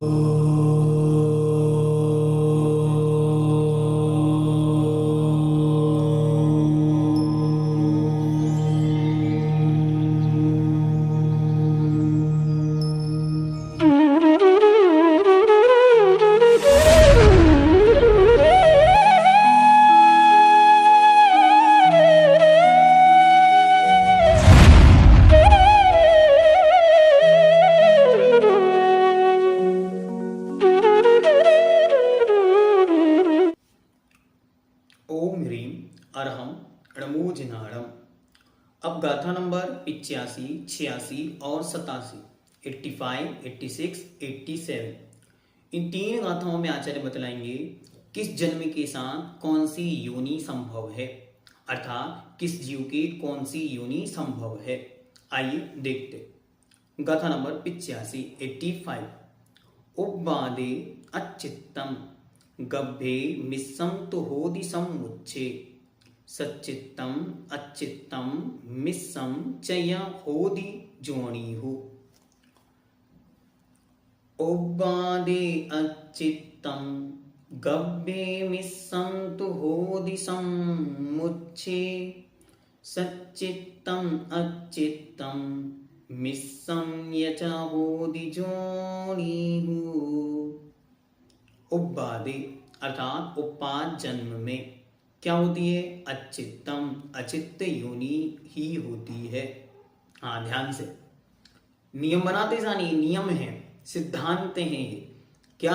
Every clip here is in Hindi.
ओम ह्रीम अरहम णमोजिनाणम। अब गाथा नंबर 85, 86 और 87, 85, 86, 87, इन तीन गाथाओं में आचार्य बतलाएंगे किस जन्म के साथ कौन सी योनि संभव है, अर्थात किस जीव की कौन सी योनि संभव है। आइए देखते। गाथा नंबर 85, 85। उब्बादे अच्चित्तम गभ्भे मिस्सं तु होदि समुच्चे सच्चित्तम अच्चित्तम मिस्सं च य होदि जोनिहु। उब्बादे अच्चित्तम गभ्भे मिस्सं तु होदि समुच्चे सच्चित्तम अच्चित्तम मिस्सं य च होदि जोनिहु। उब्बादे अर्थात उपाद जन्म में क्या होती है? अचित्तम, अचित्त योनि ही होती है। हाँ, ध्यान से नियम बनाते जानिए, नियम है, सिद्धांत हैं ये। क्या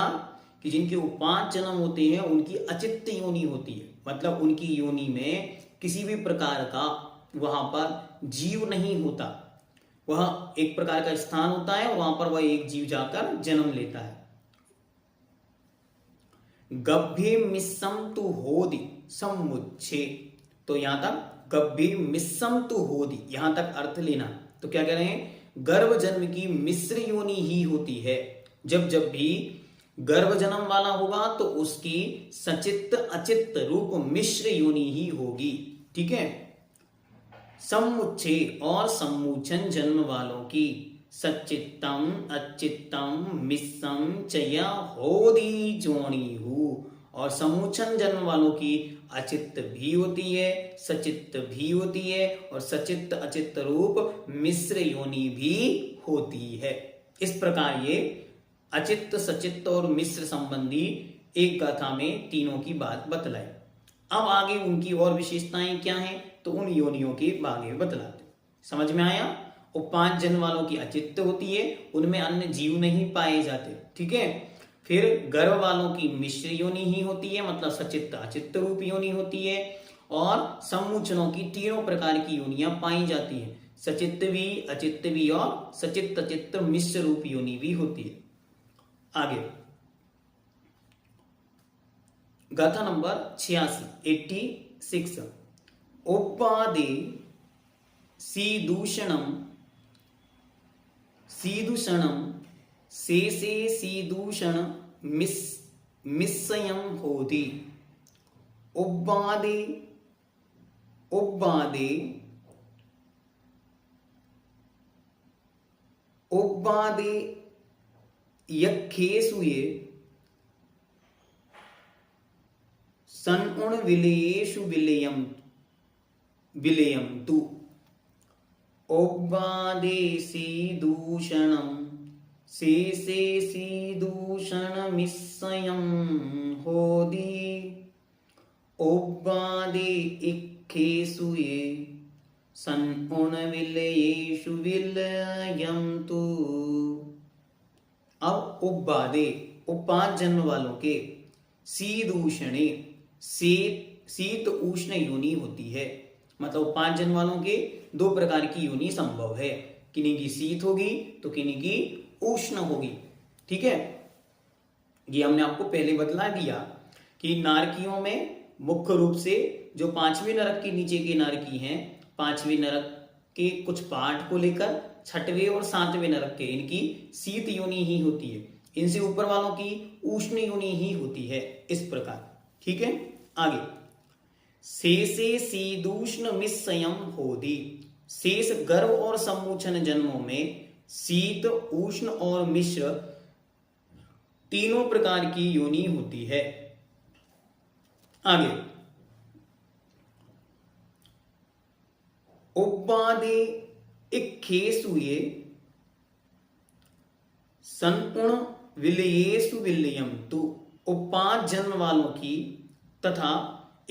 कि जिनके उपाद जन्म होते हैं उनकी अचित्त योनि होती है, मतलब उनकी योनि में किसी भी प्रकार का वहां पर जीव नहीं होता। वह एक प्रकार का स्थान होता है, वहां पर वह एक जीव जाकर जन्म लेता है। गभ्भे मिस्सं तु होदि समुच्चे, तो यहां तक गभ्भे मिस्सं तु होदि, यहां तक अर्थ लेना। तो क्या कह रहे हैं? गर्भ जन्म की मिश्र योनि ही होती है। जब जब भी गर्भ जन्म वाला होगा तो उसकी सचित्त अचित्त रूप मिश्र योनि ही होगी। ठीक है। समुच्चे और सम्मोचन जन्म वालों की सच्चित्तम अच्चित्तम मिस्सं च य होदि जोनिहु, और समूचन जन्म वालों की अचित्त भी होती है, सचित्त भी होती है, और सचित्त अचित्त रूप मिश्र योनि भी होती है। इस प्रकार ये अचित्त सचित्त और मिश्र संबंधी एक गाथा में तीनों की बात बतलाई। अब आगे उनकी और विशेषताएं क्या हैं, तो उन योनियों के बारे में बतलाते। समझ में आया? उपाद जन्म वालों की अचित्त होती है, उनमें अन्य जीव नहीं पाए जाते। ठीक है। फिर गर्भ वालों की मिश्र योनि ही होती है, मतलब सचित्त अचित्त रूप योनि होती है, और सम्मोचनों की तीनों प्रकार की योनियां पाई जाती है, सचित्त भी, अचित्त भी और सचित्त अचित्त मिश्र रूप योनि भी होती है। आगे गाथा नंबर 86, 86। उपादे सीदूषणम सीदूषणम शेषे सीदूषण मिस्सयं होदि। उब्बादे उब्बादे उब्बादे यक्षेषु ये सन्उण विलयेषु विलयं विलयं तु। उब्बादे सीदूषणं शेषे सीदूषण मिस्सयं होदि। उब्बादे इक्खेषु ये सन्उण विलयेषु विलयं तु। अब उब्बादे उपाद जन्म वालों के सीदूषणे शीत उष्ण योनि होती है, मतलब उपाद जन्म वालों के दो प्रकार की योनि संभव है, किन्हीं की शीत होगी तो किन्हीं की उष्ण होगी। ठीक है। ये हमने आपको पहले बतला दिया कि नारकियों में मुख्य रूप से जो पांचवें नरक के नीचे के नारकी हैं, पांचवें नरक के कुछ पार्ट को लेकर छठवें और सातवें नरक के, इनकी शीत योनि ही होती है, इनसे ऊपर वालों की उष्ण योनि ही होती है। इस प्रकार। ठीक है। आगे शेषे शीदूष्ण मिस्सयं होदि। शेष गर्भ और सम्मोचन जन्मों में शीत उष्ण और मिश्र तीनों प्रकार की योनि होती है। आगे, उपादे इक्खेसु ये संपूर्ण विलयेषु विलयम, तो उपाद जन्म वालों की तथा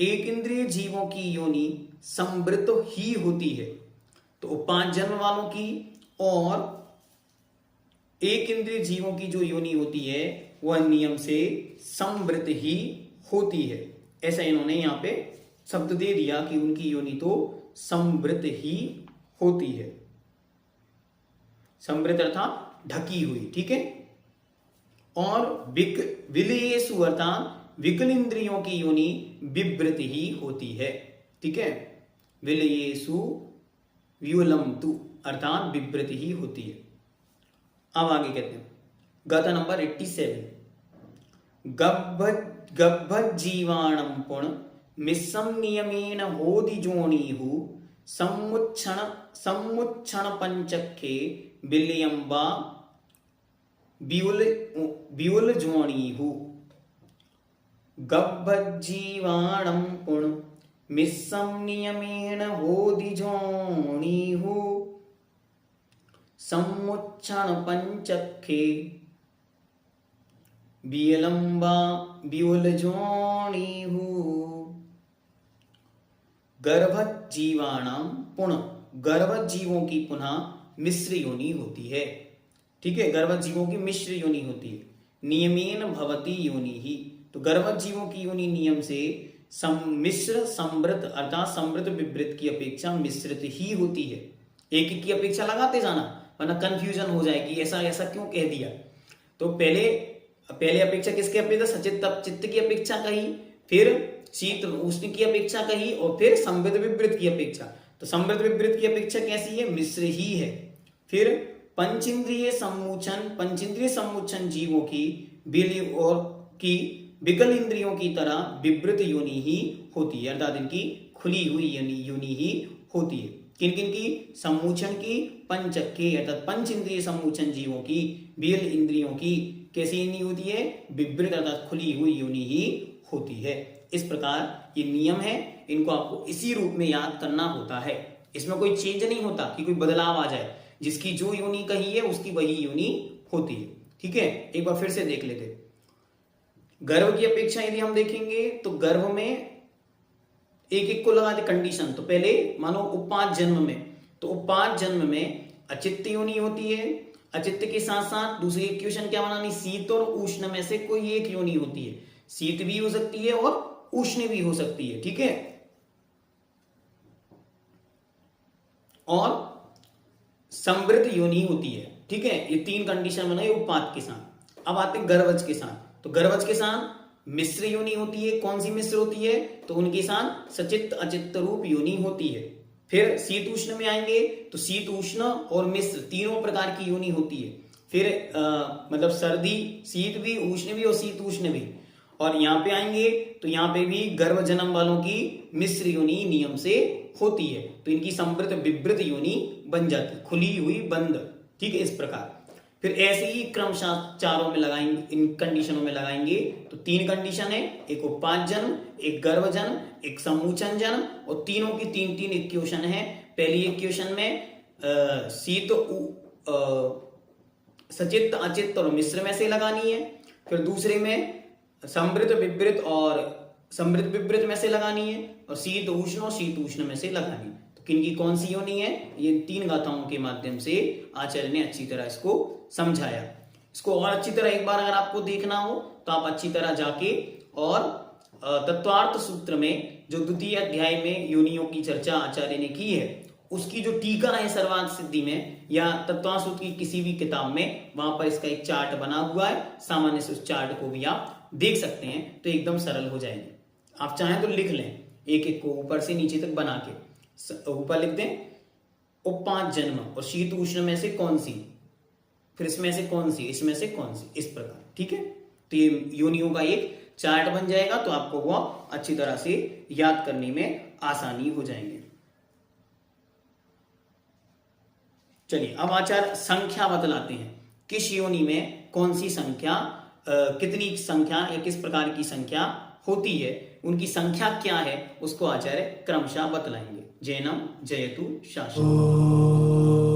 एक इंद्रिय जीवों की योनि संवृत ही होती है। तो उपाद जन्म वालों की और एक इंद्रिय जीवों की जो योनि होती है वह नियम से संवृत ही होती है। ऐसा इन्होंने यहां पे शब्द दे दिया कि उनकी योनि तो संवृत ही होती है। संवृत अर्थात ढकी हुई, ठीक है। और विलयेषु अर्थात विकल इंद्रियों की योनि विवृत ही होती है, ठीक है। विलयेषु व्यूलम तु अर्थात विवृत ही होती है। अब आगे कहते हैं गाथा नंबर 87, गब्भत जीवाणम पुण मिस्सम नियमेन होदि जोणीहु समुच्छन पंचखे विलयम वा व्यूल जोणीहु। गब्भत जीवाणम पुण मिस्सम नियमेन होदि जोणीहु समुच्छन पंचखे विलंबा व्यूल जोणीहु। गर्भत जीवाणाम पुनः, गर्भत जीवों की पुनः मिश्र योनि होती है, ठीक है। गर्भत जीवों की मिश्र योनि होती है। नियमेन भवती योनि ही, तो गर्भत जीवों की योनि नियम से सम्मिश्र संवृत अर्थात संवृत विवृत की अपेक्षा मिश्रित ही होती है। एक एक की अपेक्षा लगाते जाना वरना कंफ्यूजन हो जाएगी, ऐसा ऐसा क्यों कह दिया। तो पहले अपेक्षा किसकी अपेक्षा, सचित चित्त की अपेक्षा कही, फिर शीत उष्ण की अपेक्षा कही और फिर संवृत विवृत की अपेक्षा। तो संवृत विवृत की अपेक्षा कैसी है, मिश्र ही है। फिर पंचेंद्रिय सम्मुचन जीवों की विकल इंद्रियों की तरह विवृत योनि ही होती है, अर्थात इनकी खुली हुई योनि ही होती है। किन किन की, सम्मुचन की, पंचक्के अर्थात पंच इंद्रिय सम्मुचन जीवों की, विकल इंद्रियों की कैसी योनि होती है, विवृत अर्थात खुली हुई योनि ही होती है। इस प्रकार ये नियम है, इनको आपको इसी रूप में याद करना होता है। इसमें कोई चेंज नहीं होता कि कोई बदलाव आ जाए, जिसकी जो योनि कही है उसकी वही योनि होती है, ठीक है। एक बार फिर से देख लेते। गर्भ की अपेक्षा यदि हम देखेंगे तो गर्भ में एक एक को लगा दे कंडीशन। तो पहले मानो उपाद जन्म में, तो उपाद जन्म में अचित्त योनि होती है। अचित्त के साथ साथ दूसरी इक्वेशन क्या बनानी, शीत और उष्ण में से कोई एक योनि होती है। शीत भी हो सकती है और उष्ण भी हो सकती है, ठीक है। और संवृत योनि होती है, ठीक है। ये तीन कंडीशन बनाई उपाद के साथ। अब आते हैं गर्भज के साथ। तो गर्भज के साथ मिश्र योनि होती है। कौन सी मिश्र होती है, तो उनके साथ सचित्त अचित्त रूप योनि होती है। फिर शीत उष्ण में आएंगे तो शीत उष्ण और मिश्र तीनों प्रकार की योनि होती है। फिर मतलब सर्दी शीत भी, उष्ण भी और शीत उष्ण भी। और यहाँ पे आएंगे तो यहाँ पे भी गर्भ जन्म वालों की मिश्र योनि नियम से होती है, तो इनकी संवृत विवृत योनि बन जाती, खुली हुई बंद, ठीक है। इस प्रकार फिर ऐसे ही क्रमशः चारों में लगाएंगे, इन कंडीशनों में लगाएंगे तो तीन कंडीशन है, एक उपाद जन्म, एक गर्भ जन्म, एक सम्मुचन जन्म, और तीनों की तीन तीन इक्वेशन है। पहली इक्वेशन में शीत सचित्त अचित्त और मिश्र में से लगानी है। फिर दूसरे में संवृत विवृत और संवृत विवृत में से लगानी है, और शीत उष्ण और शीत उष्ण में से लगानी है। तो किनकी कौन सी योनि है, ये तीन गाथाओं के माध्यम से आचार्य ने अच्छी तरह इसको समझाया। इसको और अच्छी तरह एक बार अगर आपको देखना हो तो आप अच्छी तरह जाके और तत्वार्थ सूत्र में जो द्वितीय अध्याय में योनियों की चर्चा आचार्य ने की है उसकी जो टीका है सर्वार्थ सिद्धि में या तत्वार्थ सूत्र की किसी भी किताब में, वहां पर इसका एक चार्ट बना हुआ है। सामान्य से उस चार्ट को भी आप देख सकते हैं, तो एकदम सरल हो जाएंगे। आप चाहें तो लिख लें एक एक को ऊपर से नीचे तक बना के। ऊपर लिख दें उपाद जन्म और शीत उष्ण में से कौन सी, फिर इसमें से कौन सी, इसमें से कौन सी, इस प्रकार, ठीक है। तो ये योनियों का एक चार्ट बन जाएगा, तो आपको वो अच्छी तरह से याद करने में आसानी हो जाएंगे। चलिए अब आचार्य संख्या बतलाते हैं, किस योनि में कौन सी संख्या कितनी संख्या या किस प्रकार की संख्या होती है, उनकी संख्या क्या है, उसको आचार्य क्रमशः बतलाएंगे। जैनम जयतु शासनम।